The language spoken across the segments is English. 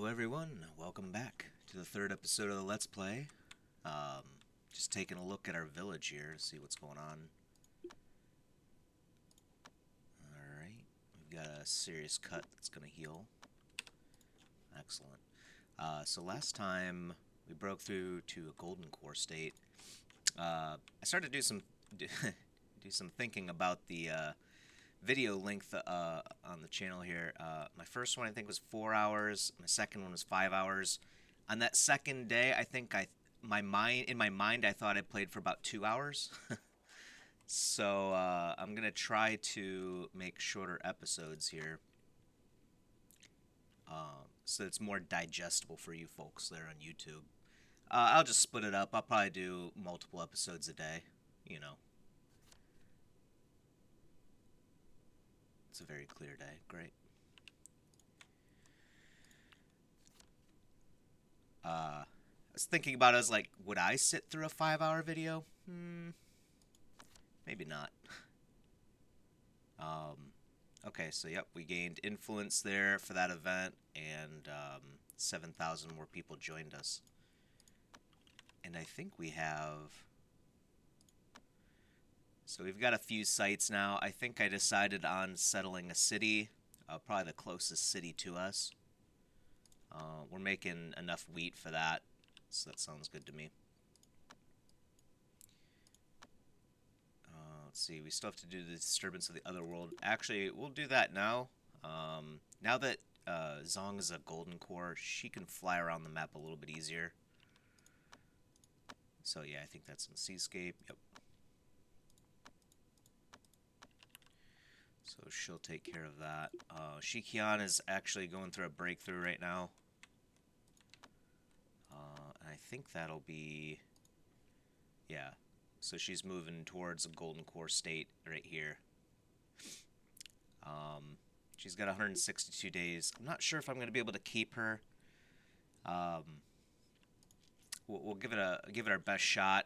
everyone, welcome back to the third episode of the Let's Play. Just taking a look at our village here to see what's going on. Alright, we've got a serious cut that's going to heal. Excellent. So last time we broke through to a golden core state. I started to do some do some thinking about the video length on the channel here. My first one I think was 4 hours. My second one was 5 hours. On that second day, I think in my mind I thought I played for about 2 hours. So I'm gonna try to make shorter episodes here, so it's more digestible for you folks there on YouTube. I'll just split it up. I'll probably do multiple episodes a day. You know. It's a very clear day. Great. I was thinking about it. I was like, would I sit through a 5-hour video? Maybe not. Okay, so yep, we gained influence there for that event, and 7,000 more people joined us. And I think we have... So we've got a few sites now. I think I decided on settling a city, probably the closest city to us. We're making enough wheat for that, so that sounds good to me. Let's see, we still have to do the disturbance of the other world. Actually, we'll do that now. Now that Zong is a golden core, she can fly around the map a little bit easier. So yeah, I think that's in Seascape. Yep. So she'll take care of that. Qian is actually going through a breakthrough right now. I think that'll be... Yeah. So she's moving towards a golden core state right here. She's got 162 days. I'm not sure if I'm going to be able to keep her. We'll give it our best shot.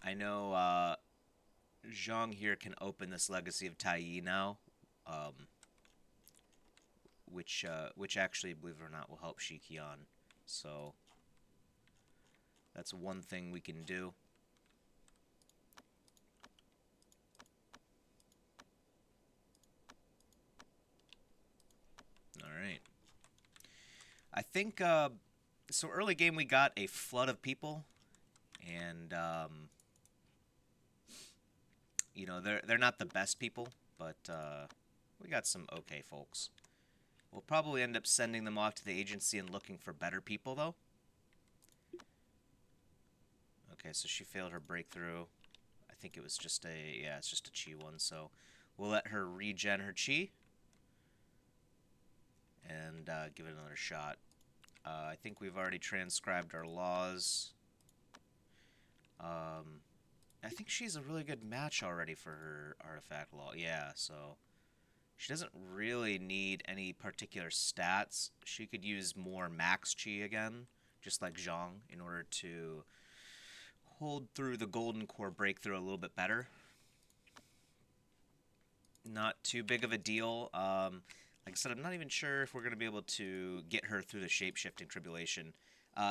I know Zhang here can open this Legacy of Taiyi now, which actually, believe it or not, will help Qian. So that's one thing we can do. Alright. I think, so early game we got a flood of people, and, you know, they're not the best people, but, we got some okay folks. We'll probably end up sending them off to the agency and looking for better people, though. Okay, so she failed her breakthrough. I think it was just a, yeah, it's just a chi one, so we'll let her regen her chi. And give it another shot. I think we've already transcribed our laws. I think she's a really good match already for her artifact law. Yeah, so she doesn't really need any particular stats. She could use more max chi again, just like Zhang, in order to hold through the golden core breakthrough a little bit better. Not too big of a deal. Like I said, I'm not even sure if we're going to be able to get her through the shape-shifting tribulation.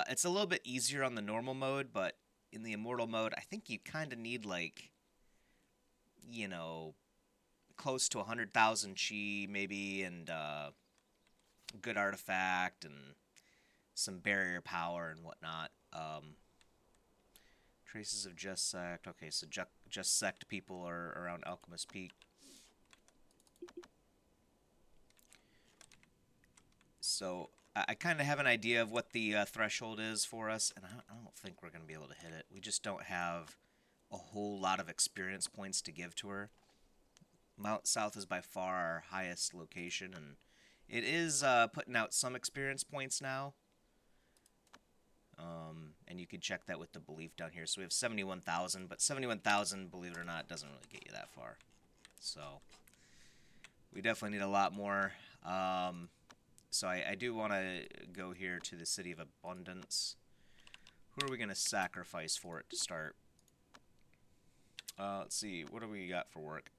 It's a little bit easier on the normal mode, but in the immortal mode, I think you kind of need, like, you know, close to 100,000 chi, maybe, and good artifact, and some barrier power and whatnot. Traces of Just Sect. Okay, so Just Sect people are around Alchemist Peak. So I kind of have an idea of what the threshold is for us, and I don't think we're going to be able to hit it. We just don't have a whole lot of experience points to give to her. Mount South is by far our highest location, and it is putting out some experience points now. And you can check that with the belief down here. So we have 71,000, but 71,000, believe it or not, doesn't really get you that far. So we definitely need a lot more. So I do want to go here to the City of Abundance. Who are we going to sacrifice for it to start? Let's see. What do we got for work?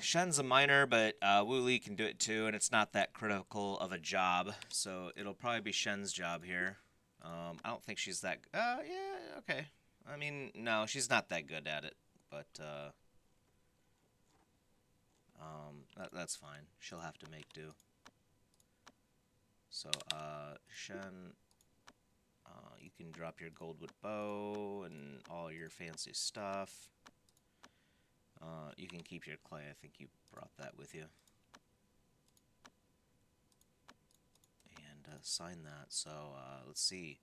Shen's a miner, but Wu Li can do it too, and it's not that critical of a job, so it'll probably be Shen's job here. I don't think she's that. Yeah, okay. I mean, no, she's not that good at it, but that's fine. She'll have to make do. So, Shen, you can drop your goldwood bow and all your fancy stuff. You can keep your clay. I think you brought that with you. And sign that. So, let's see.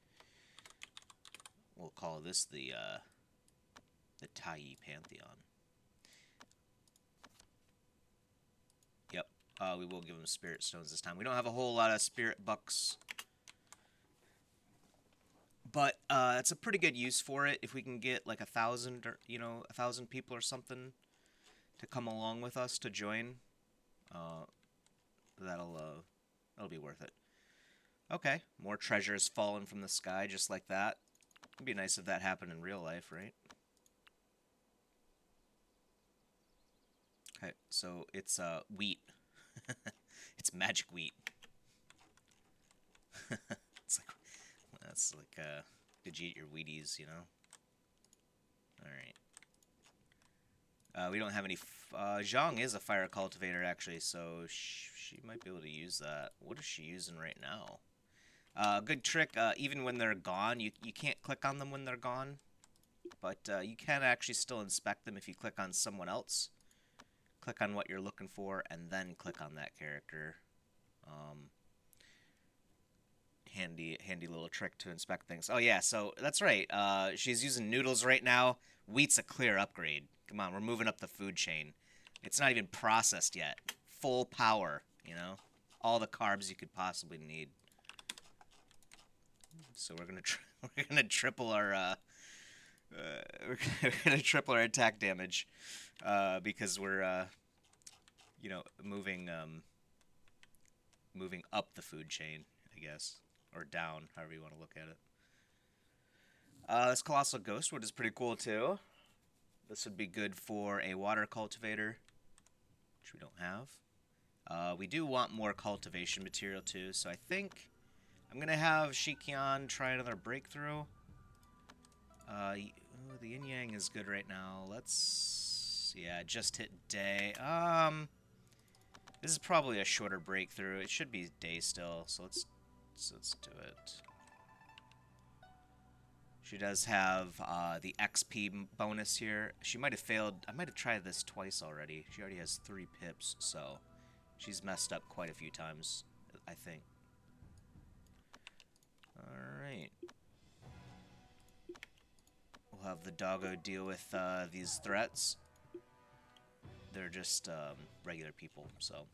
We'll call this the Taiyi Pantheon. Yep. We will give them spirit stones this time. We don't have a whole lot of spirit bucks, but it's a pretty good use for it. If we can get like 1,000 or 1,000 people or something to come along with us to join, that'll be worth it. Okay, more treasures falling from the sky just like that. It'd be nice if that happened in real life, right? Okay, so it's wheat. It's magic wheat. That's like did you eat your Wheaties, you know? Alright. We don't have any... Zhang is a fire cultivator, actually, so she might be able to use that. What is she using right now? Good trick, even when they're gone, you can't click on them when they're gone, but you can actually still inspect them if you click on someone else. Click on what you're looking for, and then click on that character. Handy little trick to inspect things. Oh yeah, so that's right. She's using noodles right now. Wheat's a clear upgrade. Come on, we're moving up the food chain. It's not even processed yet. Full power, you know? All the carbs you could possibly need. So we're gonna triple our we're gonna triple our attack damage because we're moving up the food chain, I guess, or down, however you want to look at it. This colossal ghostwood is pretty cool too. This would be good for a water cultivator, which we don't have. We do want more cultivation material too, so I think I'm gonna have Qian try another breakthrough. The yin yang is good right now. Just hit day. This is probably a shorter breakthrough. It should be day still, so let's do it. She does have the XP bonus here. She might have failed. I might have tried this twice already. She already has 3 pips, so she's messed up quite a few times, I think. Alright. We'll have the doggo deal with these threats. They're just regular people, so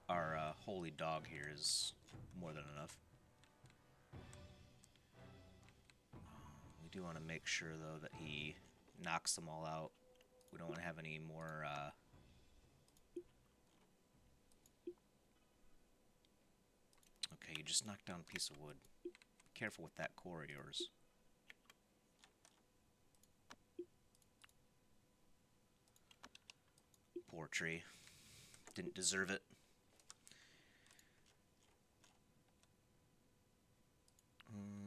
our holy dog here is more than enough. We do want to make sure, though, that he knocks them all out. We don't want to have any more... Okay, you just knocked down a piece of wood. Be careful with that core of yours. Poor tree. Didn't deserve it.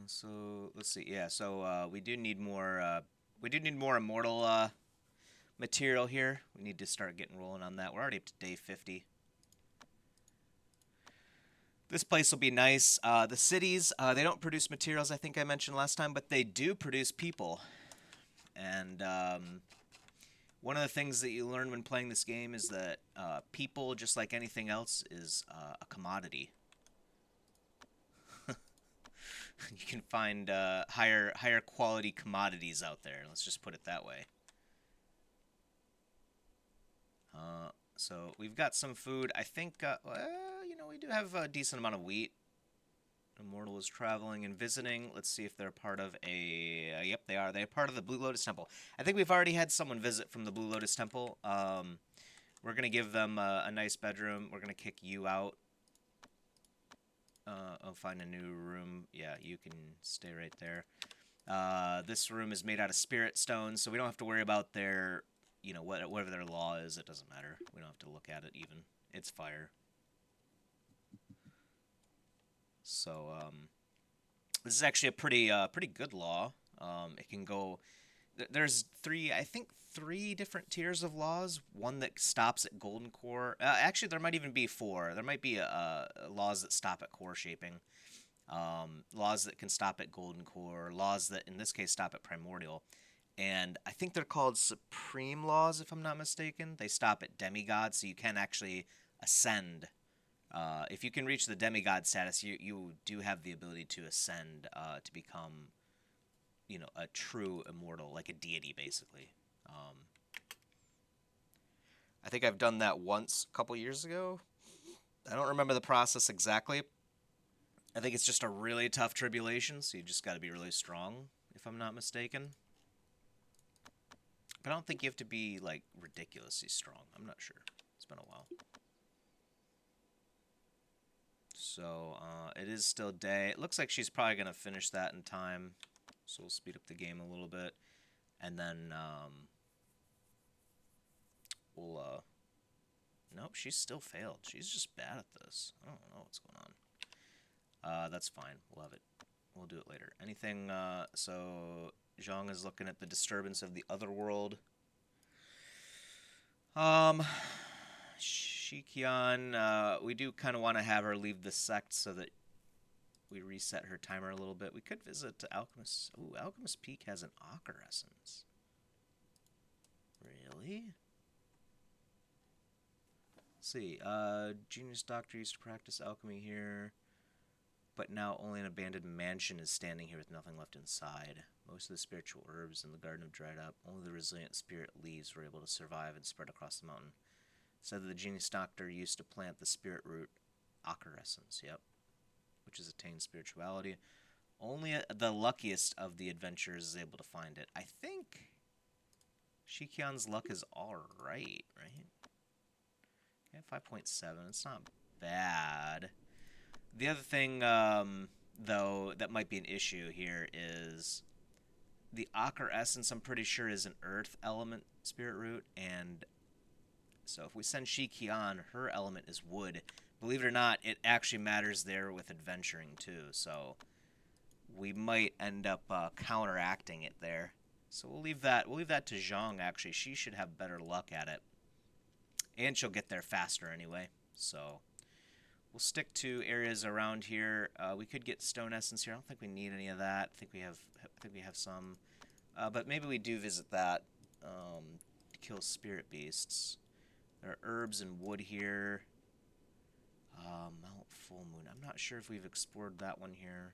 So let's see. Yeah. So we do need more. We do need more immortal material here. We need to start getting rolling on that. We're already up to day 50. This place will be nice. The cities, they don't produce materials, I think I mentioned last time, but they do produce people. And one of the things that you learn when playing this game is that people, just like anything else, is a commodity. You can find higher quality commodities out there. Let's just put it that way. So we've got some food. I think, we do have a decent amount of wheat. Immortal is traveling and visiting. Let's see if they're part of a... yep, they are. They're part of the Blue Lotus Temple. I think we've already had someone visit from the Blue Lotus Temple. We're going to give them a nice bedroom. We're going to kick you out. I'll find a new room. Yeah, you can stay right there. This room is made out of spirit stones, so we don't have to worry about their, you know, whatever their law is, it doesn't matter. We don't have to look at it even. It's fire. So this is actually a pretty good law. It can go. There's I think three different tiers of laws. One that stops at golden core. Actually, there might even be four. There might be laws that stop at core shaping. Laws that can stop at golden core. Laws that, in this case, stop at primordial. And I think they're called supreme laws, if I'm not mistaken. They stop at demigod, so you can actually ascend. If you can reach the demigod status, you do have the ability to ascend to become, you know, a true immortal, like a deity, basically. I think I've done that once a couple years ago. I don't remember the process exactly. I think it's just a really tough tribulation, so you just got to be really strong, if I'm not mistaken. But I don't think you have to be, like, ridiculously strong. I'm not sure. It's been a while. So, it is still day. It looks like she's probably going to finish that in time. So we'll speed up the game a little bit. And then, we'll, nope, she's still failed. She's just bad at this. I don't know what's going on. That's fine. We'll have it. We'll do it later. Anything, so Zhang is looking at the disturbance of the other world. Qian, we do kind of want to have her leave the sect so that we reset her timer a little bit. We could visit Alchemist. Ooh, Alchemist Peak has an ochre essence. Really? Let's see. Genius Doctor used to practice alchemy here, but now only an abandoned mansion is standing here with nothing left inside. Most of the spiritual herbs in the garden have dried up. Only the resilient spirit leaves were able to survive and spread across the mountain. Said that the genius doctor used to plant the spirit root ochre essence, yep, which has attained spirituality. Only the luckiest of the adventurers is able to find it. I think Shikian's luck is alright, right? Okay, 5.7. It's not bad. The other thing, though, that might be an issue here is the ochre essence, I'm pretty sure, is an earth element spirit root, and so if we send Shikian, her element is wood. Believe it or not, it actually matters there with adventuring too, so we might end up counteracting it there. So we'll leave that to Zhang, actually. She should have better luck at it. And she'll get there faster anyway. So we'll stick to areas around here. We could get stone essence here. I don't think we need any of that. I think we have some. But maybe we do visit that to kill spirit beasts. There are herbs and wood here. Mount Full Moon. I'm not sure if we've explored that one here.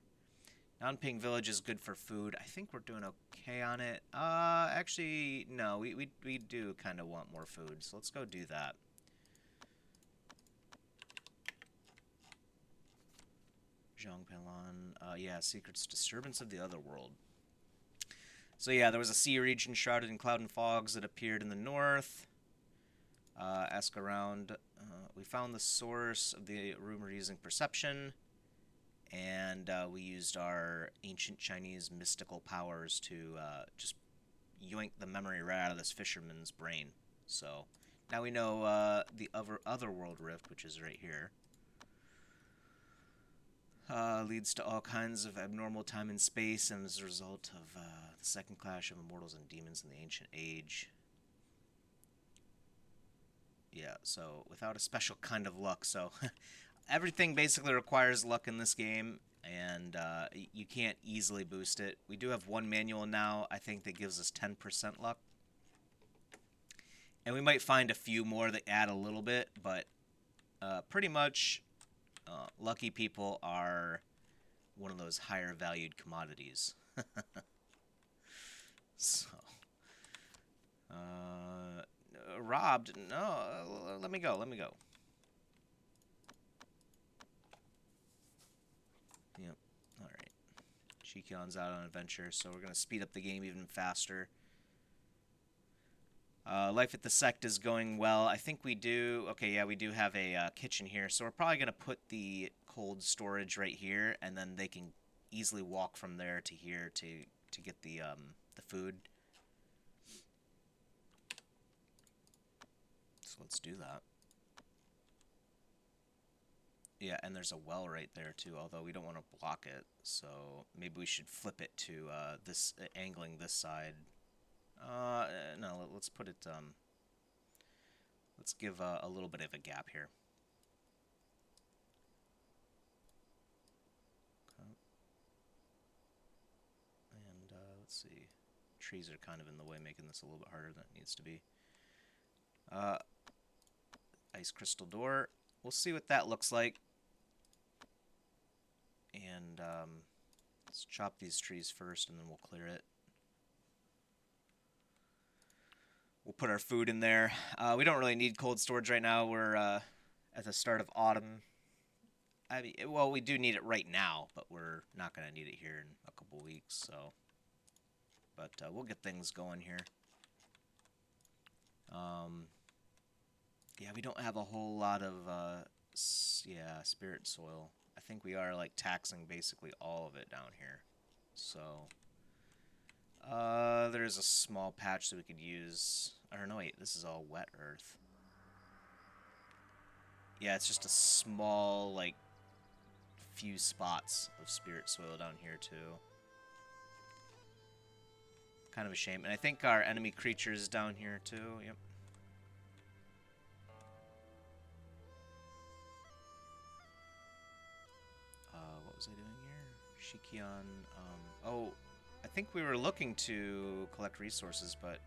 Non-Ping Village is good for food. I think we're doing okay on it. Actually, no. We do kind of want more food, so let's go do that. Zhang Penlan. Yeah, Secrets Disturbance of the Other World. So yeah, there was a sea region shrouded in cloud and fogs that appeared in the north. Ask around. We found the source of the rumor using perception, and we used our ancient Chinese mystical powers to just yoink the memory right out of this fisherman's brain. So now we know the other world rift, which is right here. Leads to all kinds of abnormal time and space, and as a result of the second clash of immortals and demons in the ancient age. Yeah, so without a special kind of luck. So everything basically requires luck in this game, and you can't easily boost it. We do have one manual now, I think, that gives us 10% luck. And we might find a few more that add a little bit, but pretty much lucky people are one of those higher valued commodities. So, robbed? No, let me go. Yep, alright. Shikian's out on adventure, so we're going to speed up the game even faster. Life at the sect is going well. I think we do... Okay, yeah, we do have a kitchen here, so we're probably going to put the cold storage right here, and then they can easily walk from there to here to get the food. So let's do that. Yeah, and there's a well right there too, although we don't want to block it, so maybe we should flip it to this, angling this side. No, let's put it, let's give a little bit of a gap here. Okay. And let's see. Trees are kind of in the way, making this a little bit harder than it needs to be. Ice crystal door. We'll see what that looks like. And let's chop these trees first, and then we'll clear it. We'll put our food in there. We don't really need cold storage right now. We're at the start of autumn. I mean, well, we do need it right now, but we're not going to need it here in a couple weeks. So, but we'll get things going here. Yeah, we don't have a whole lot of spirit soil. I think we are like taxing basically all of it down here. So there's a small patch that we could use. I don't know, wait, this is all wet earth. Yeah, it's just a small, like, few spots of spirit soil down here too. Kind of a shame. And I think our enemy creatures down here too. Yep. What was I doing here? Qian. Oh, I think we were looking to collect resources, but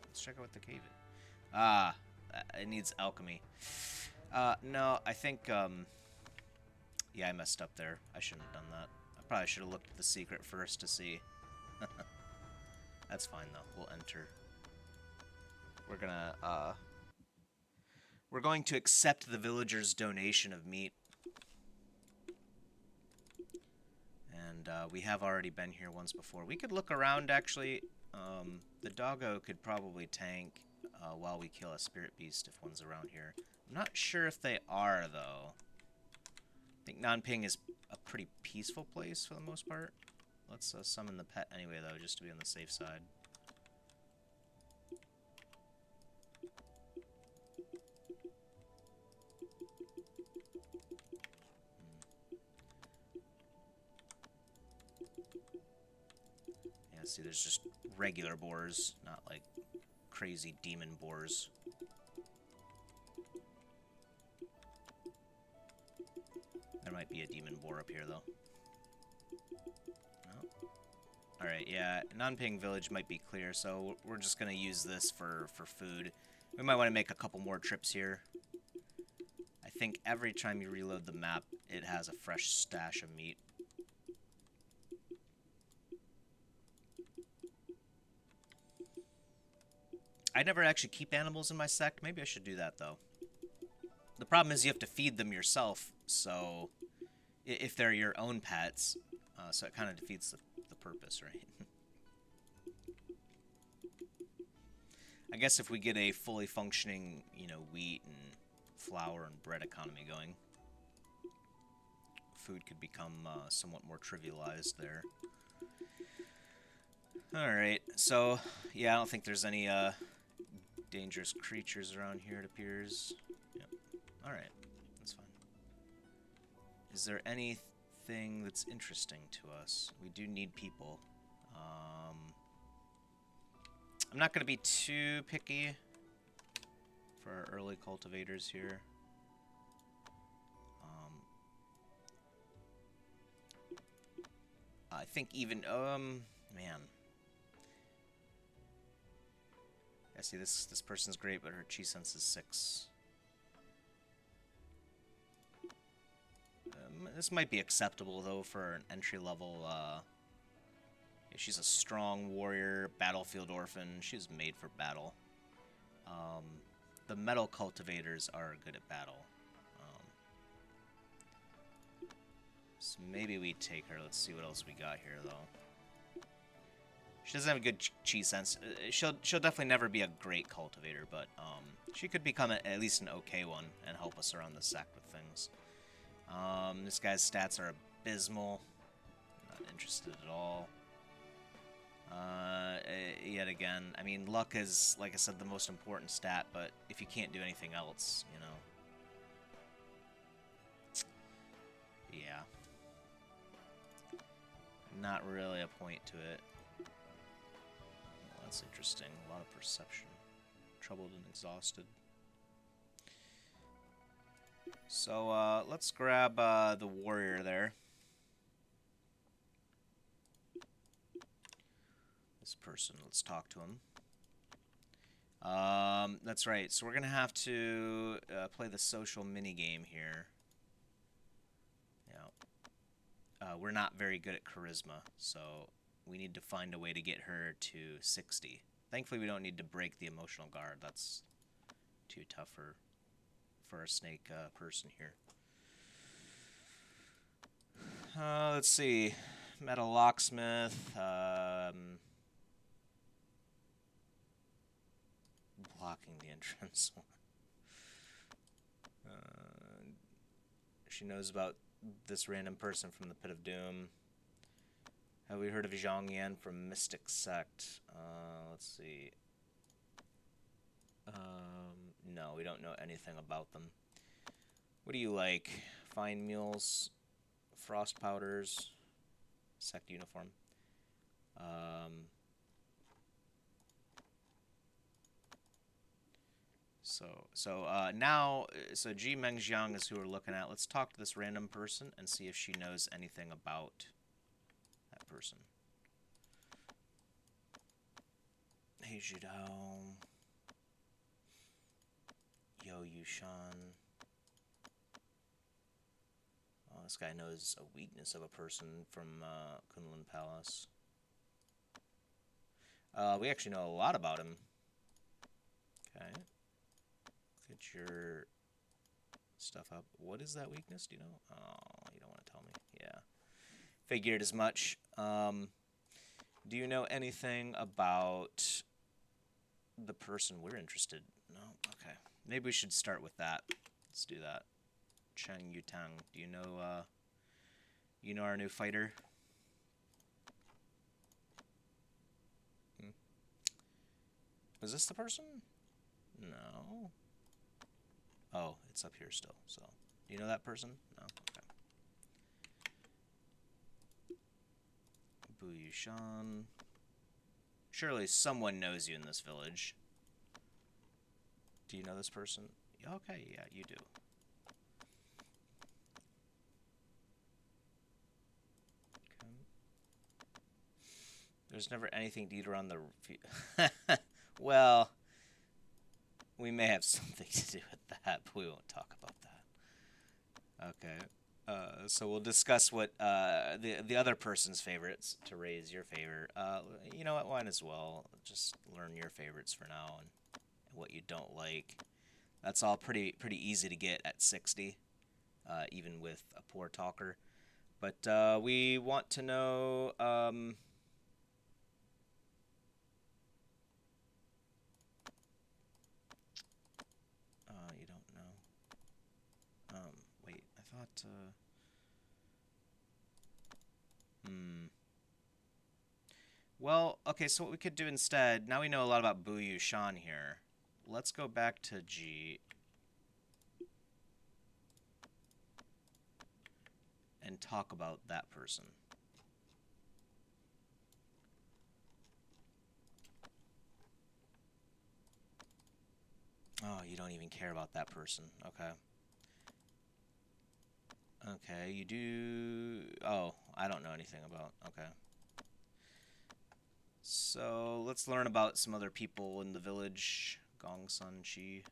let's check out what the cave is. Ah, it needs alchemy. No, I think, yeah, I messed up there. I shouldn't have done that. I probably should have looked at the secret first to see. That's fine, though. We'll enter. We're going to accept the villagers' donation of meat. And we have already been here once before. We could look around, actually. The doggo could probably tank while we kill a spirit beast if one's around here. I'm not sure if they are, though. I think Nanping is a pretty peaceful place for the most part. Let's summon the pet anyway, though, just to be on the safe side. Yeah, see, there's just regular boars, not like crazy demon boars. There might be a demon boar up here, though. No. Alright, yeah, Nanping Village might be clear, so we're just going to use this for food. We might want to make a couple more trips here. I think every time you reload the map, it has a fresh stash of meat. I never actually keep animals in my sect. Maybe I should do that, though. The problem is you have to feed them yourself, so if they're your own pets, so it kind of defeats the purpose, right? I guess if we get a fully functioning, you know, wheat and flour and bread economy going, food could become somewhat more trivialized there. Alright, so, yeah, I don't think there's any dangerous creatures around here, it appears. Yep. Alright, that's fine. Is there anything that's interesting to us? We do need people. I'm not going to be too picky for our early cultivators here. I think even, man. I see this person's great, but her chi sense is 6. This might be acceptable, though, for an entry-level, yeah, she's a strong warrior, battlefield orphan. She's made for battle. The metal cultivators are good at battle. So maybe we take her. Let's see what else we got here, though. She doesn't have a good chi sense. She'll definitely never be a great cultivator, but she could become at least an okay one and help us around the sect with things. This guy's stats are abysmal. Not interested at all. Yet again, I mean, luck is, like I said, the most important stat, but if you can't do anything else, you know. Yeah. Not really a point to it. Well, that's interesting. A lot of perception. Troubled and exhausted. So, let's grab the warrior there. This person, let's talk to him. That's right. So we're gonna have to play the social mini game here. Yeah. We're not very good at charisma, so we need to find a way to get her to 60. Thankfully, we don't need to break the emotional guard. That's too tough for a snake person here. Let's see. Metal locksmith. Blocking the entrance. She knows about this random person from the Pit of Doom. Have we heard of Zhang Yan from Mystic Sect? Let's see. No, we don't know anything about them. What do you like? Fine mules, frost powders, sect uniform. So Ji Mengjiang is who we're looking at. Let's talk to this random person and see if she knows anything about that person. Hey Jidao. Yo Yushan. Oh, this guy knows a weakness of a person from Kunlun Palace. We actually know a lot about him. Okay. Get your stuff up. What is that weakness? Do you know? Oh, you don't want to tell me. Yeah. Figured as much. Do you know anything about the person we're interested in? No? Okay. Maybe we should start with that. Let's do that. Cheng Yutang. Do you know our new fighter? Was this the person? No. Oh, it's up here still, so. Do you know that person? No? Okay. Bu Yushan. Surely someone knows you in this village. Do you know this person? Okay, yeah, you do. Okay. There's never anything to eat around the... Well, we may have something to do with that, but we won't talk about that. Okay. So we'll discuss what the other person's favorites to raise your favorite. You know what? Might as well just learn your favorites for now and what you don't like. That's all pretty easy to get at 60, even with a poor talker. But we want to know. You don't know. Wait, I thought. Well, okay, so what we could do instead, now we know a lot about Bu Yushan here. Let's go back to G and talk about that person. Oh, you don't even care about that person. Okay. Okay, you do... Oh, I don't know anything about... Okay. So, let's learn about some other people in the village. Gong Sun Chi.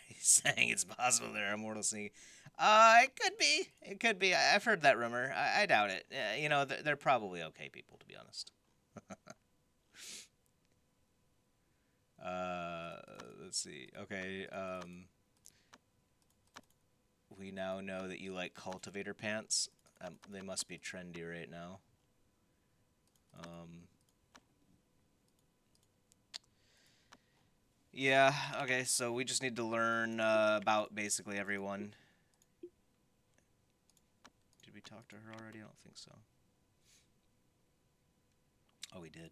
He's saying it's possible there are immortal sneaky. It could be. It could be. I've heard that rumor. I doubt it. You know, they're probably okay people, to be honest. Let's see. Okay, we now know that you like cultivator pants. They must be trendy right now. Yeah, okay, so we just need to learn about basically everyone. Did we talk to her already? I don't think so. Oh, we did.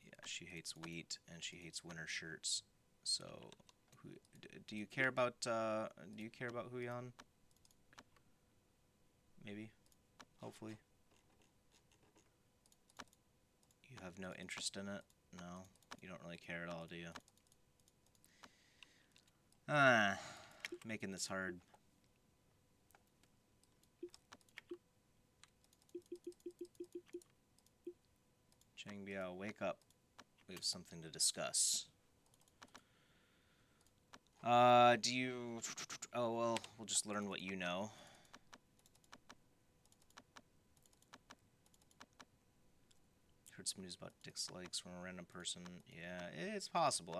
Yeah, she hates wheat and she hates winter shirts. So, who, do you care about Huyan? Maybe, hopefully. You have no interest in it? No, you don't really care at all, do you? Ah, making this hard. Changbiao, wake up. We have something to discuss. Do you... Oh, well, we'll just learn what you know. Heard some news about dislikes from a random person. Yeah, it's possible.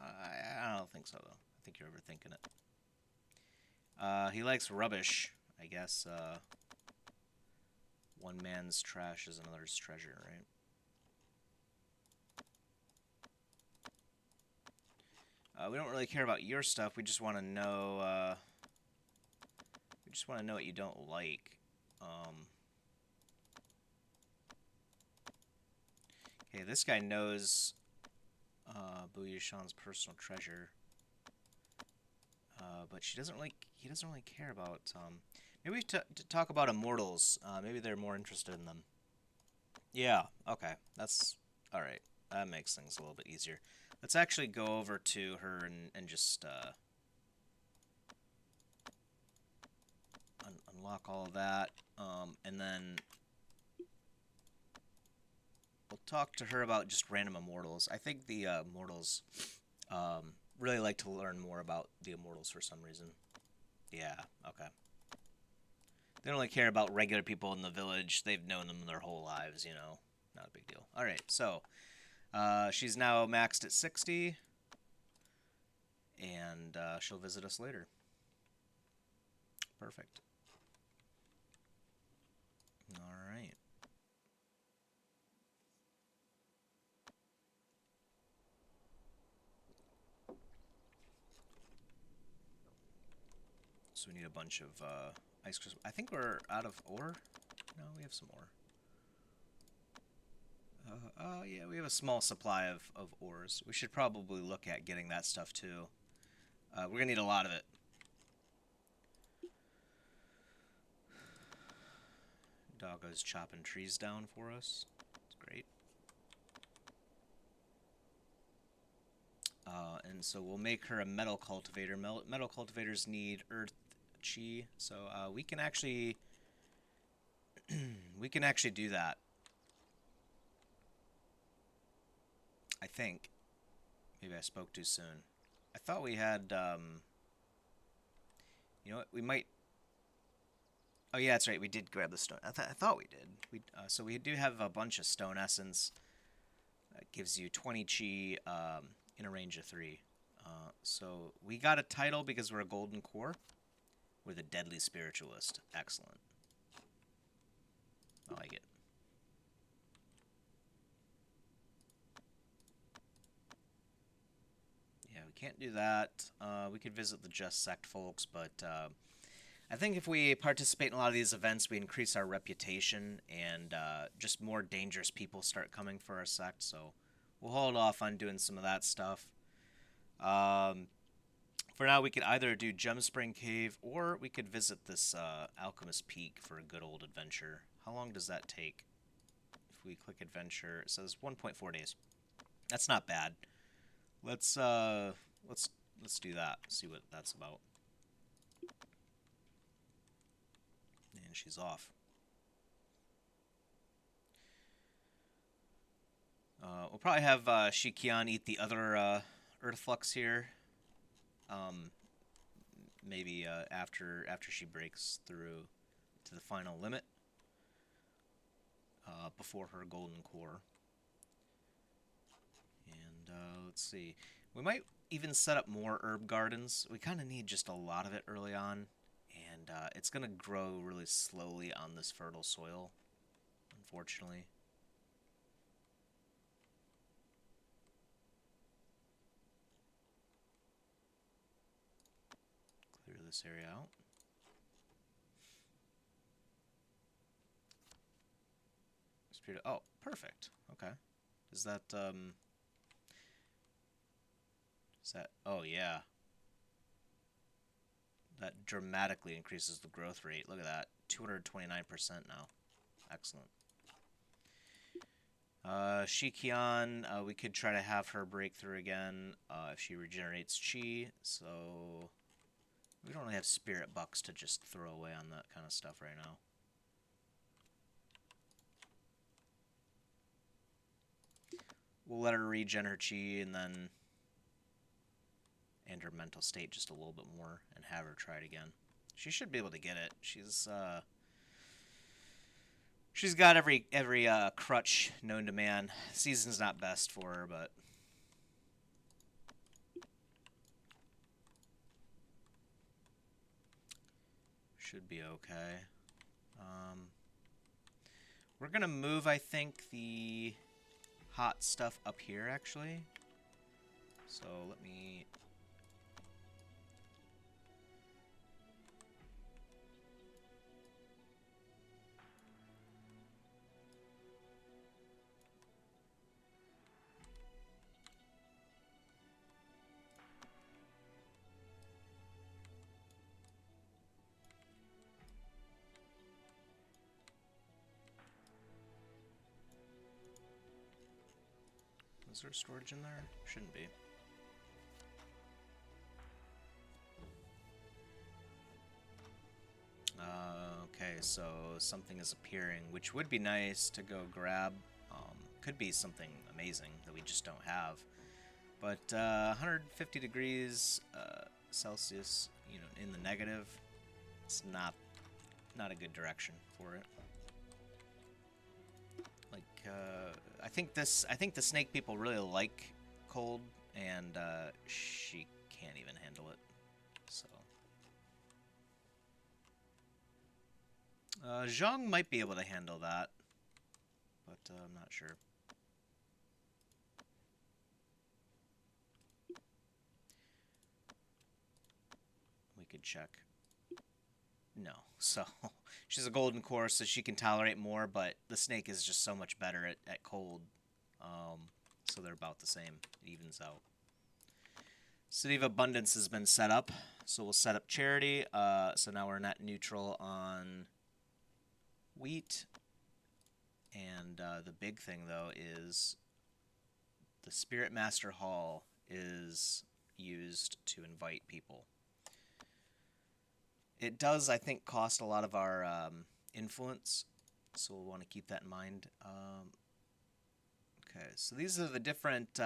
I don't think so, though. I think you're overthinking it. He likes rubbish, I guess. One man's trash is another's treasure, right? We don't really care about your stuff. We just want to know. We just want to know what you don't like. Okay, this guy knows Buyushan's personal treasure, but she doesn't really. He doesn't really care about. Maybe we talk about immortals. Maybe they're more interested in them. Yeah. Okay. That's all right. That makes things a little bit easier. Let's actually go over to her and just unlock all of that, and then we'll talk to her about just random immortals. I think the immortals really like to learn more about the immortals for some reason. Yeah, okay. They don't really care about regular people in the village. They've known them their whole lives, you know. Not a big deal. Alright, so she's now maxed at 60, and she'll visit us later. Perfect. Alright. So we need a bunch of ice crystals. I think we're out of ore. No, we have some ore. Yeah, we have a small supply of ores. We should probably look at getting that stuff too. We're gonna need a lot of it. Doggo's chopping trees down for us. It's great. And so we'll make her a metal cultivator. Metal cultivators need earth chi, so we can actually we can actually do that. I think. Maybe I spoke too soon. I thought we had. You know what? We might. Oh yeah, that's right. We did grab the stone. I thought we did. So we do have a bunch of stone essence. That gives you 20 chi in a range of 3. So we got a title because we're a golden core. We're the deadly spiritualist. Excellent. I like it. Yeah, we can't do that. We could visit the Just Sect folks, but I think if we participate in a lot of these events, we increase our reputation, and just more dangerous people start coming for our sect, so we'll hold off on doing some of that stuff. For now, we could either do Gemspring Cave, or we could visit this Alchemist Peak for a good old adventure. How long does that take? If we click adventure, it says 1.4 days. That's not bad. Let's do that. See what that's about. And she's off. We'll probably have Qian eat the other Earth Flux here. Maybe after she breaks through to the final limit. Before her golden core. And let's see. We might even set up more herb gardens. We kind of need just a lot of it early on. And it's going to grow really slowly on this fertile soil, unfortunately. this area out. Spirit. Oh, perfect. Okay. Is that Is that? Oh yeah. That dramatically increases the growth rate. Look at that. 229% now. Excellent. Qian, we could try to have her break through again if she regenerates chi, so we don't really have spirit bucks to just throw away on that kind of stuff right now. We'll let her regen her chi and her mental state just a little bit more and have her try it again. She should be able to get it. She's got every crutch known to man. Season's not best for her, but should be okay. We're gonna move, I think, the hot stuff up here, actually. So let me... Is there storage in there? Shouldn't be. Okay, so something is appearing, which would be nice to go grab. Could be something amazing that we just don't have. But 150 degrees Celsius, you know, in the negative, it's not a good direction for it. Like, I think the snake people really like cold, and she can't even handle it. So, Zhang might be able to handle that, but I'm not sure. We could check. No, so she's a golden core, so she can tolerate more, but the snake is just so much better at cold. So they're about the same. It evens out. City of Abundance has been set up, so we'll set up Charity. So now we're net neutral on wheat. And the big thing, though, is the Spirit Master Hall is used to invite people. It does, I think, cost a lot of our influence, so we'll want to keep that in mind. Okay, so these are the different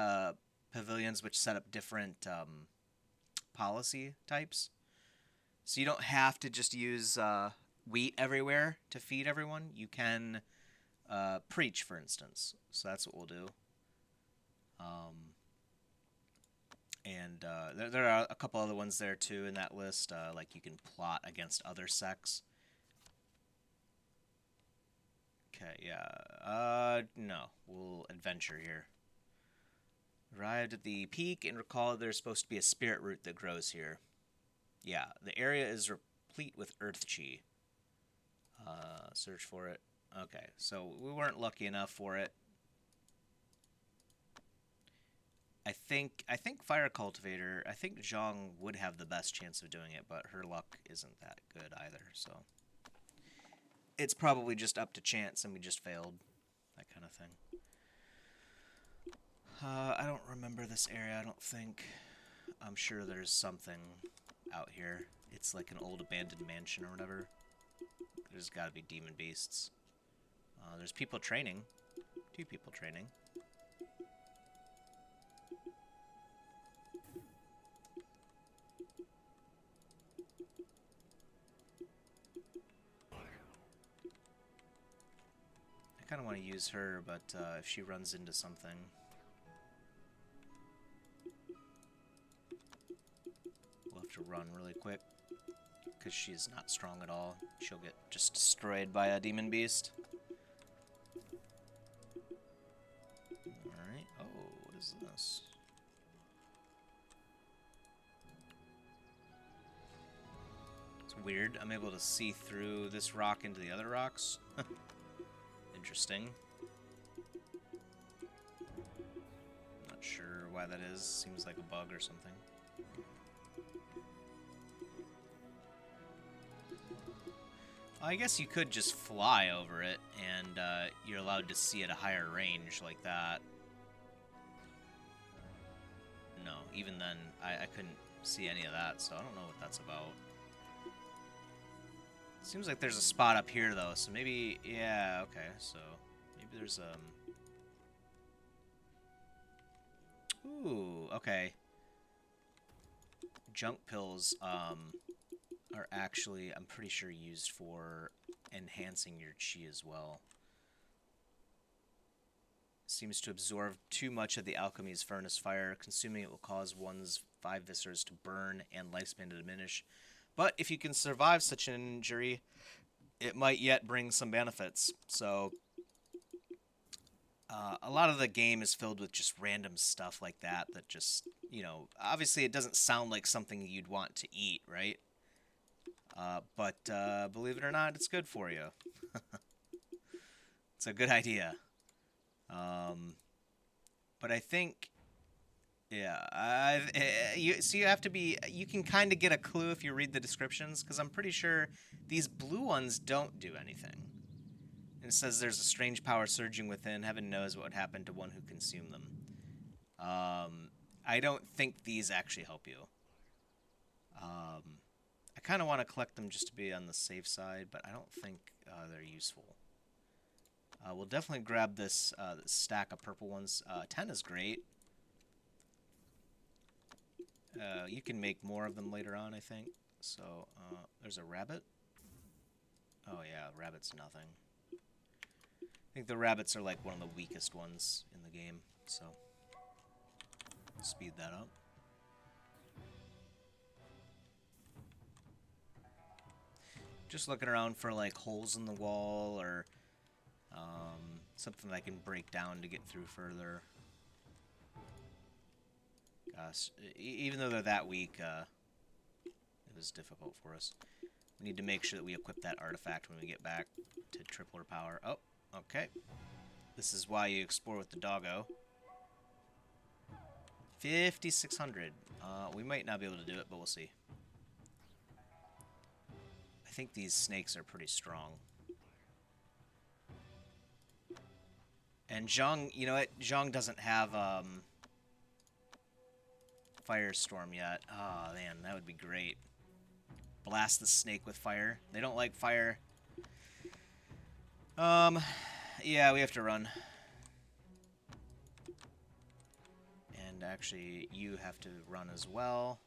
pavilions which set up different policy types. So you don't have to just use wheat everywhere to feed everyone. You can preach, for instance. So that's what we'll do. And there are a couple other ones there too in that list, like you can plot against other sects. Okay, yeah. No, we'll adventure here. Arrived at the peak and recall there's supposed to be a spirit root that grows here. Yeah, the area is replete with earth chi. Search for it. Okay, so we weren't lucky enough for it. I think Fire Cultivator, I think Zhang would have the best chance of doing it, but her luck isn't that good either, so it's probably just up to chance and we just failed. That kind of thing. I don't remember this area, I don't think. I'm sure there's something out here. It's like an old abandoned mansion or whatever. There's gotta be demon beasts. There's people training. 2 people training. I kind of want to use her, but if she runs into something... We'll have to run really quick, because she's not strong at all. She'll get just destroyed by a demon beast. Alright, oh, what is this? weird. I'm able to see through this rock into the other rocks. Interesting. Not sure why that is. Seems like a bug or something. I guess you could just fly over it, and you're allowed to see at a higher range like that. No, even then, I couldn't see any of that, so I don't know what that's about. Seems like there's a spot up here, though, so maybe... Yeah, okay, so... Maybe there's, Ooh, okay. Junk pills, are actually, I'm pretty sure, used for enhancing your chi as well. Seems to absorb too much of the alchemy's furnace fire. Consuming it will cause one's 5 viscers to burn and lifespan to diminish. But if you can survive such an injury, it might yet bring some benefits. So, a lot of the game is filled with just random stuff like that just, you know, obviously it doesn't sound like something you'd want to eat, right? But believe it or not, it's good for you. It's a good idea. But I think, yeah, you have to be, you can kind of get a clue if you read the descriptions, because I'm pretty sure these blue ones don't do anything. And it says there's a strange power surging within. Heaven knows what would happen to one who consumed them. I don't think these actually help you. I kind of want to collect them just to be on the safe side, but I don't think they're useful. We'll definitely grab this stack of purple ones. 10 is great. You can make more of them later on, I think. So, there's a rabbit. Oh yeah, rabbit's nothing. I think the rabbits are like one of the weakest ones in the game, so speed that up. Just looking around for like holes in the wall or something that I can break down to get through further. Gosh, even though they're that weak, it was difficult for us. We need to make sure that we equip that artifact when we get back to tripler power. Oh, okay. This is why you explore with the doggo. 5,600. We might not be able to do it, but we'll see. I think these snakes are pretty strong. And Zhong, you know what? Zhong doesn't have Firestorm yet. Oh, man, that would be great. Blast the snake with fire. They don't like fire. Yeah, we have to run. And actually, you have to run as well.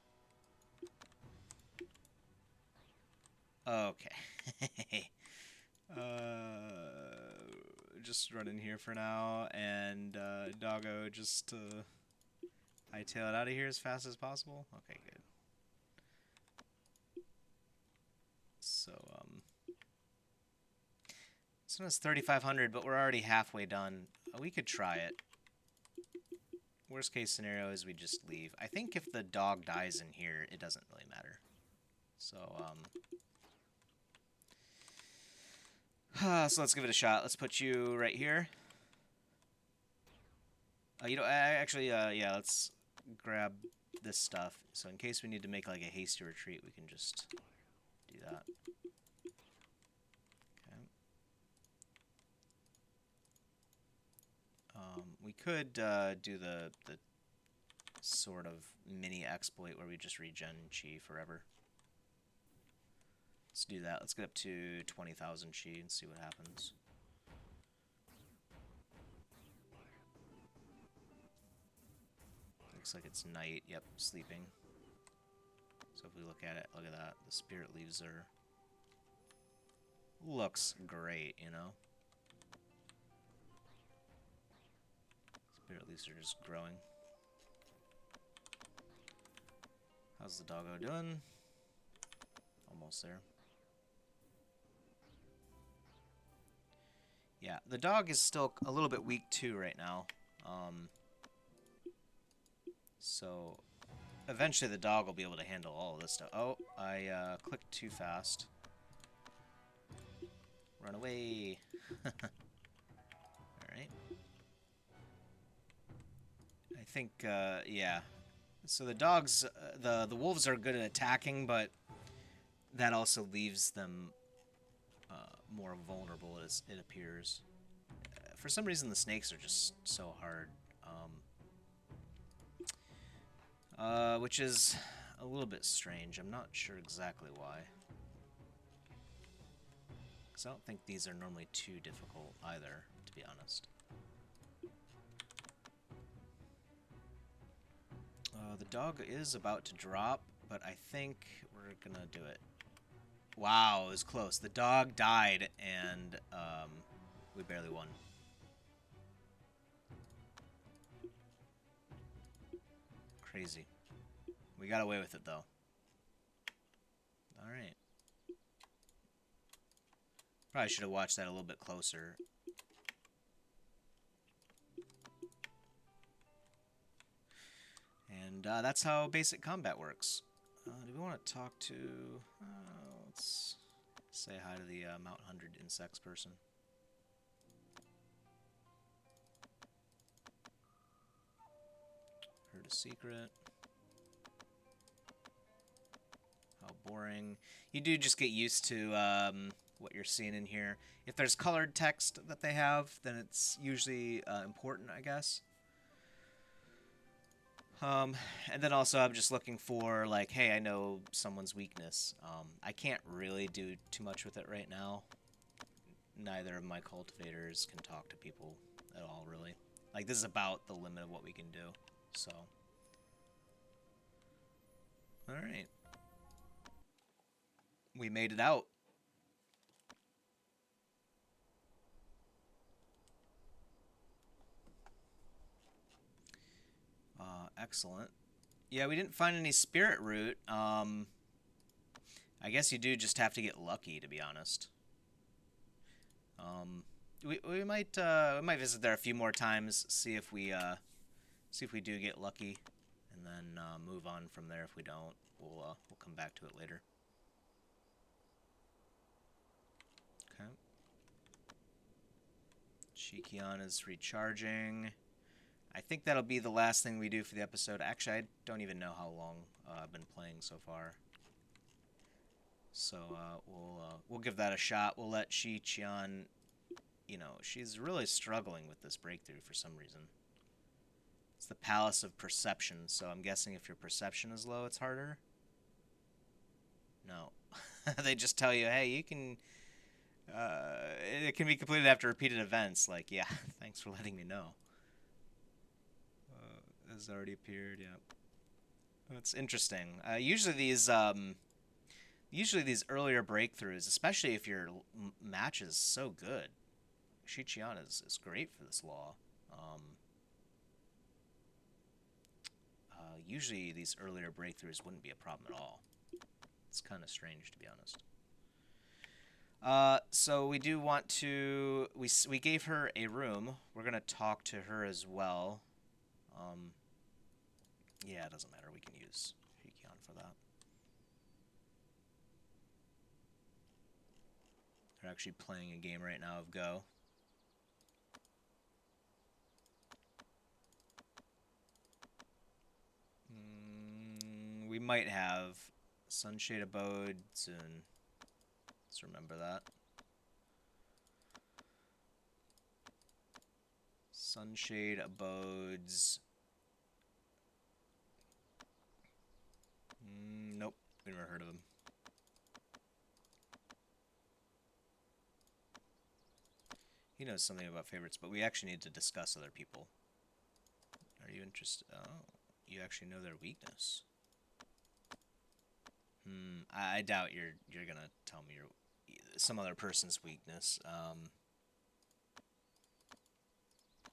Okay. Just run in here for now, and doggo just hightail it out of here as fast as possible. Okay, good. So, this one is 3,500, but we're already halfway done. We could try it. Worst case scenario is we just leave. I think if the dog dies in here, it doesn't really matter. So, so let's give it a shot. Let's put you right here. You know, actually, yeah, let's grab this stuff. So in case we need to make like a hasty retreat, we can just do that. Okay. We could do the sort of mini exploit where we just regen chi forever. Let's do that. Let's get up to 20,000 chi and see what happens. Looks like it's night. Yep, sleeping. So if we look at it, look at that. The spirit leaves are... Looks great, you know? Spirit leaves are just growing. How's the doggo doing? Almost there. Yeah, the dog is still a little bit weak too right now. So Eventually the dog will be able to handle all of this stuff. Oh, I clicked too fast. Run away. Alright. I think, yeah. So the dogs, the wolves are good at attacking, but that also leaves them more vulnerable, as it appears. For some reason, the snakes are just so hard. Which is a little bit strange. I'm not sure exactly why. Because I don't think these are normally too difficult either, to be honest. The dog is about to drop, but I think we're gonna do it. Wow, it was close. The dog died, and we barely won. Crazy. We got away with it, though. Alright. Probably should have watched that a little bit closer. And that's how basic combat works. Do we want to talk to... let's say hi to the Mount 100 Insects person. Heard a secret. How boring. You do just get used to what you're seeing in here. If there's colored text that they have, then it's usually important, I guess. And then also I'm just looking for, like, hey, I know someone's weakness. I can't really do too much with it right now. Neither of my cultivators can talk to people at all, really. Like, this is about the limit of what we can do, so. Alright. We made it out. Excellent. Yeah, we didn't find any spirit root. I guess you do just have to get lucky, to be honest. We might visit there a few more times, see if we do get lucky, and then move on from there. If we don't, we'll come back to it later. Okay. Qian is recharging. I think that'll be the last thing we do for the episode. Actually, I don't even know how long I've been playing so far. So we'll give that a shot. We'll let Qian, you know, she's really struggling with this breakthrough for some reason. It's the Palace of Perception, so I'm guessing if your perception is low, it's harder? No. They just tell you, hey, you can... it can be completed after repeated events. Like, yeah, thanks for letting me know. Has already appeared, yeah. That's interesting. Usually these earlier breakthroughs, especially if your match is so good, Qian is great for this law. Usually these earlier breakthroughs wouldn't be a problem at all. It's kind of strange, to be honest. So we do want to... We gave her a room. We're going to talk to her as well. Yeah, it doesn't matter. We can use Qian for that. They're actually playing a game right now of Go. We might have Sunshade Abodes, and let's remember that. Sunshade Abodes. Nope, we never heard of him. He knows something about favorites, but we actually need to discuss other people. Are you interested? Oh, you actually know their weakness. I doubt you're gonna tell me some other person's weakness.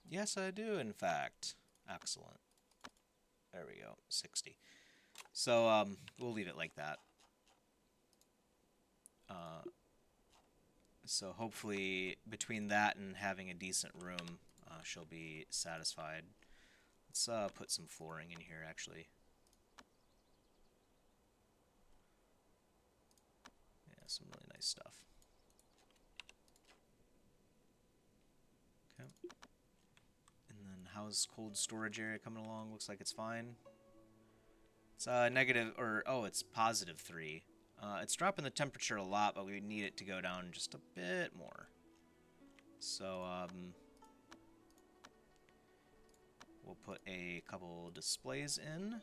Yes, I do, in fact. Excellent. There we go. 60. So, we'll leave it like that. So hopefully, between that and having a decent room, she'll be satisfied. Let's put some flooring in here, actually. some really nice stuff. Okay. And then how's cold storage area coming along? Looks like it's fine. It's negative, or oh, it's +3. It's dropping the temperature a lot, but we need it to go down just a bit more. So, we'll put a couple displays in.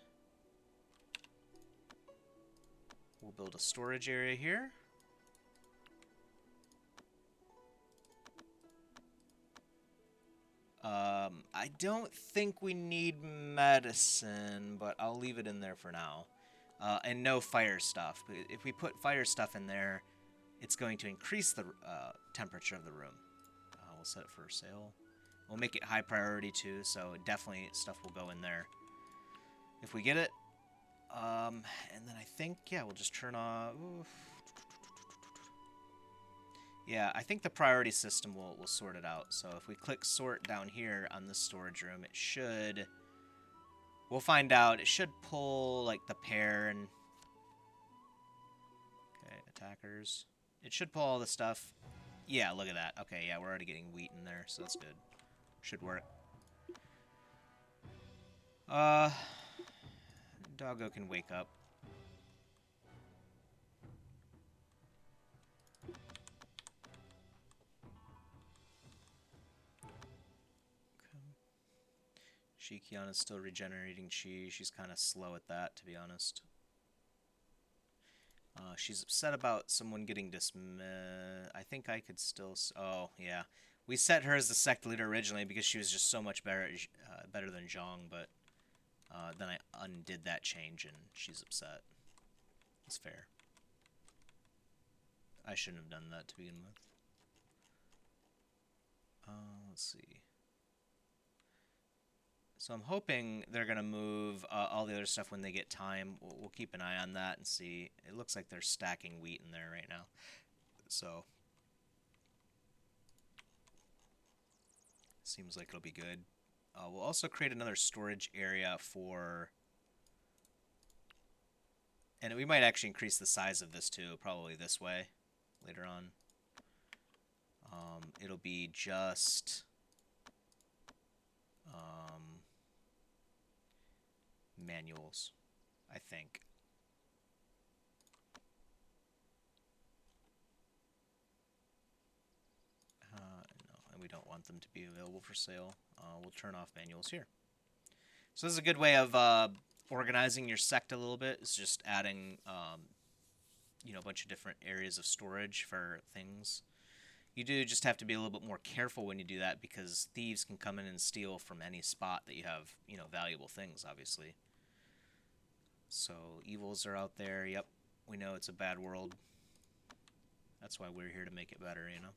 We'll build a storage area here. I don't think we need medicine, but I'll leave it in there for now. And no fire stuff. If we put fire stuff in there, it's going to increase the temperature of the room. We'll set it for sale. We'll make it high priority too, so definitely stuff will go in there if we get it. And then I think, yeah, we'll just turn off. Yeah, I think the priority system will sort it out. So if we click sort down here on this storage room, it should... We'll find out. It should pull, like, the pair and... Okay, attackers. It should pull all the stuff. Yeah, look at that. Okay, yeah, we're already getting wheat in there, so that's good. Should work. Doggo can wake up. Qian is still regenerating chi. She's kind of slow at that, to be honest. She's upset about someone getting dismissed. I think I could still... Oh, yeah. We set her as the sect leader originally because she was just so much better than Zhang, but then I undid that change and she's upset. It's fair. I shouldn't have done that to begin with. Let's see. So I'm hoping they're going to move all the other stuff when they get time. We'll keep an eye on that and see. It looks like they're stacking wheat in there right now. So seems like it'll be good. We'll also create another storage area for... And we might actually increase the size of this too, probably this way later on. It'll be just... manuals, I think. No, and we don't want them to be available for sale. We'll turn off manuals here. So this is a good way of organizing your sect a little bit. It's just adding, you know, a bunch of different areas of storage for things. You do just have to be a little bit more careful when you do that because thieves can come in and steal from any spot that you have, you know, valuable things, obviously. So, evils are out there. Yep, we know it's a bad world. That's why we're here to make it better, you know?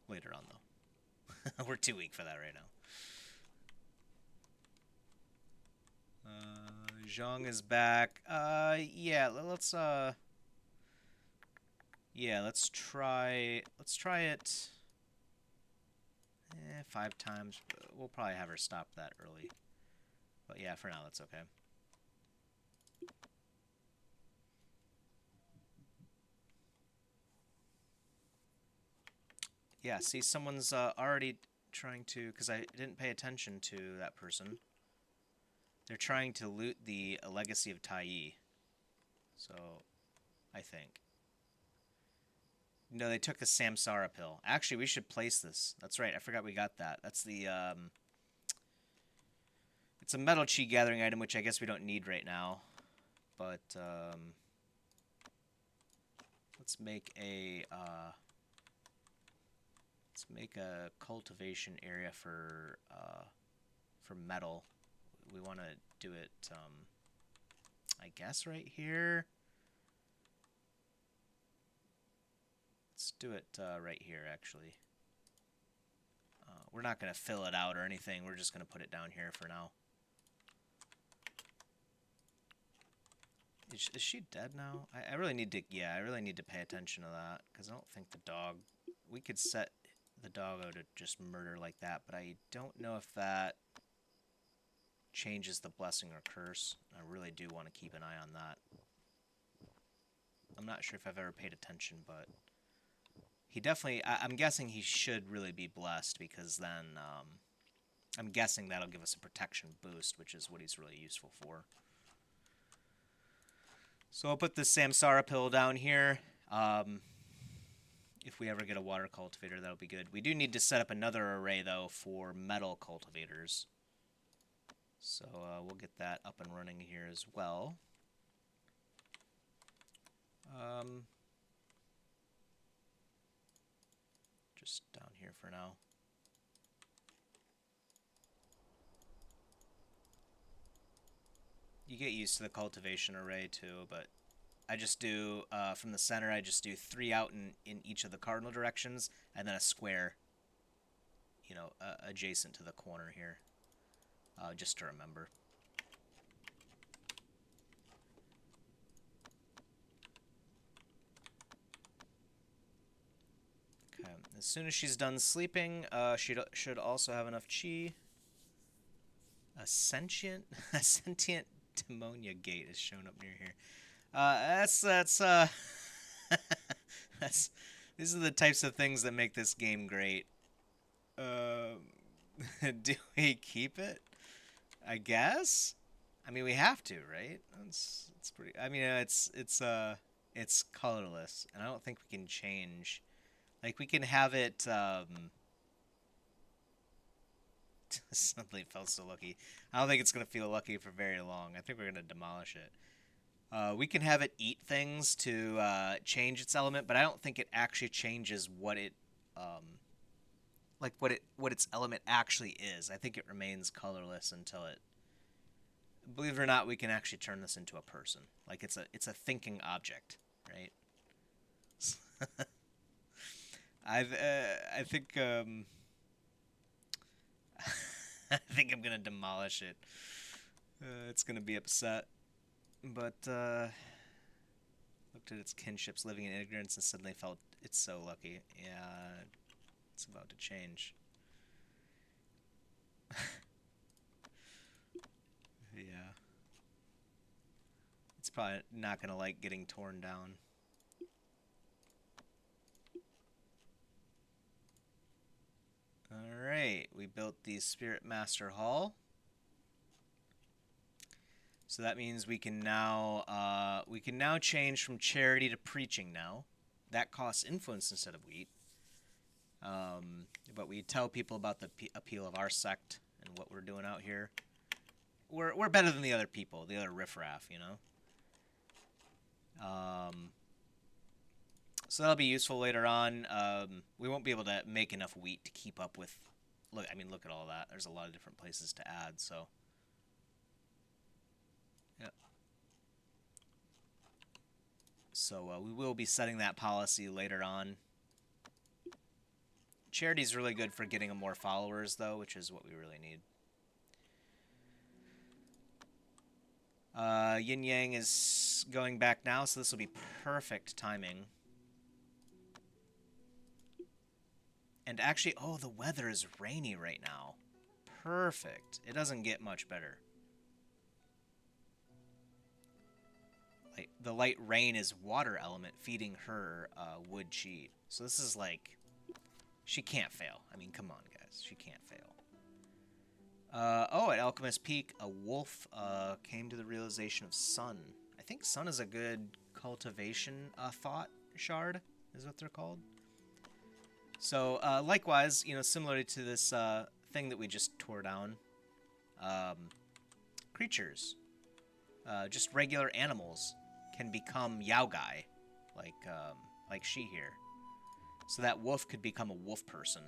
Later on, though. We're too weak for that right now. Zhang is back. Yeah, let's try it 5 times. We'll probably have her stop that early. But yeah, for now, that's okay. Yeah, see, someone's already trying to... Because I didn't pay attention to that person. They're trying to loot the legacy of Taiyi. So, I think. No, they took the Samsara pill. Actually, we should place this. That's right, I forgot we got that. That's the... It's a metal chi gathering item, which I guess we don't need right now. But, let's make a cultivation area for metal. We want to do it, I guess right here. Let's do it right here, actually. We're not going to fill it out or anything. We're just going to put it down here for now. Is she dead now? I really need to, yeah, I really need to pay attention to that, because I don't think the dog, we could set the doggo to just murder like that, but I don't know if that changes the blessing or curse. I really do want to keep an eye on that. I'm not sure if I've ever paid attention, but he definitely, I'm guessing he should really be blessed, because then I'm guessing that'll give us a protection boost, which is what he's really useful for. So I'll put this Samsara pill down here. If we ever get a water cultivator, that'll be good. We do need to set up another array, though, for metal cultivators. So we'll get that up and running here as well. Just down here for now. You get used to the cultivation array too, but I just do, from the center, I just do 3 out in each of the cardinal directions, and then a square, you know, adjacent to the corner here, just to remember. Okay, as soon as she's done sleeping, she should also have enough chi. A sentient Demonia gate is shown up near here. That's these are the types of things that make this game great. Do we keep it? I guess. I mean, we have to, right? It's pretty. I mean, it's colorless, and I don't think we can change. Like, we can have it. Suddenly felt so lucky. I don't think it's gonna feel lucky for very long. I think we're gonna demolish it. We can have it eat things to change its element, but I don't think it actually changes what it, like what its element actually is. I think it remains colorless until it. Believe it or not, we can actually turn this into a person. Like it's a thinking object, right? I think I think I'm gonna demolish it. It's gonna be upset. But looked at its kinships living in ignorance and suddenly felt it's so lucky. Yeah, it's about to change. Yeah. It's probably not gonna like getting torn down. Alright, we built the Spirit Master Hall. So that means we can now change from charity to preaching now. That costs influence instead of wheat. But we tell people about the appeal of our sect and what we're doing out here. We're better than the other people, the other riffraff, you know. So that'll be useful later on. We won't be able to make enough wheat to keep up with. Look, I mean, look at all that. There's a lot of different places to add. So. Yep. So we will be setting that policy later on. Charity's really good for getting more followers, though, which is what we really need. Yin Yang is going back now, so this will be perfect timing. And actually, oh, the weather is rainy right now. Perfect. It doesn't get much better. Like, the light rain is water element feeding her wood chi. So this is like, she can't fail. I mean, come on, guys. She can't fail. Oh, at Alchemist Peak, a wolf came to the realization of sun. I think sun is a good cultivation thought shard, is what they're called. So, likewise, you know, similarly to this thing that we just tore down, creatures, just regular animals, can become Yaogai, like she here. So that wolf could become a wolf person.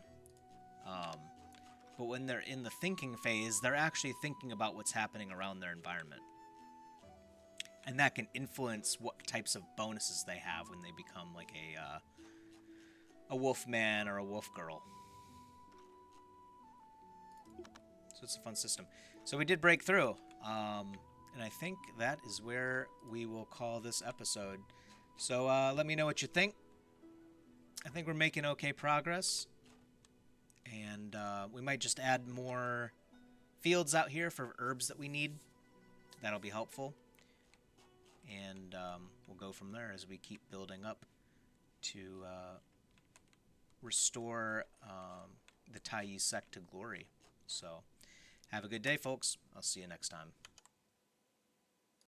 But when they're in the thinking phase, they're actually thinking about what's happening around their environment. And that can influence what types of bonuses they have when they become like a wolf man or a wolf girl. So it's a fun system. So we did break through. And I think that is where we will call this episode. So let me know what you think. I think we're making okay progress. And we might just add more fields out here for herbs that we need. That'll be helpful. and we'll go from there as we keep building up to restore the Taiyi sect to glory. So, have a good day, folks. I'll see you next time.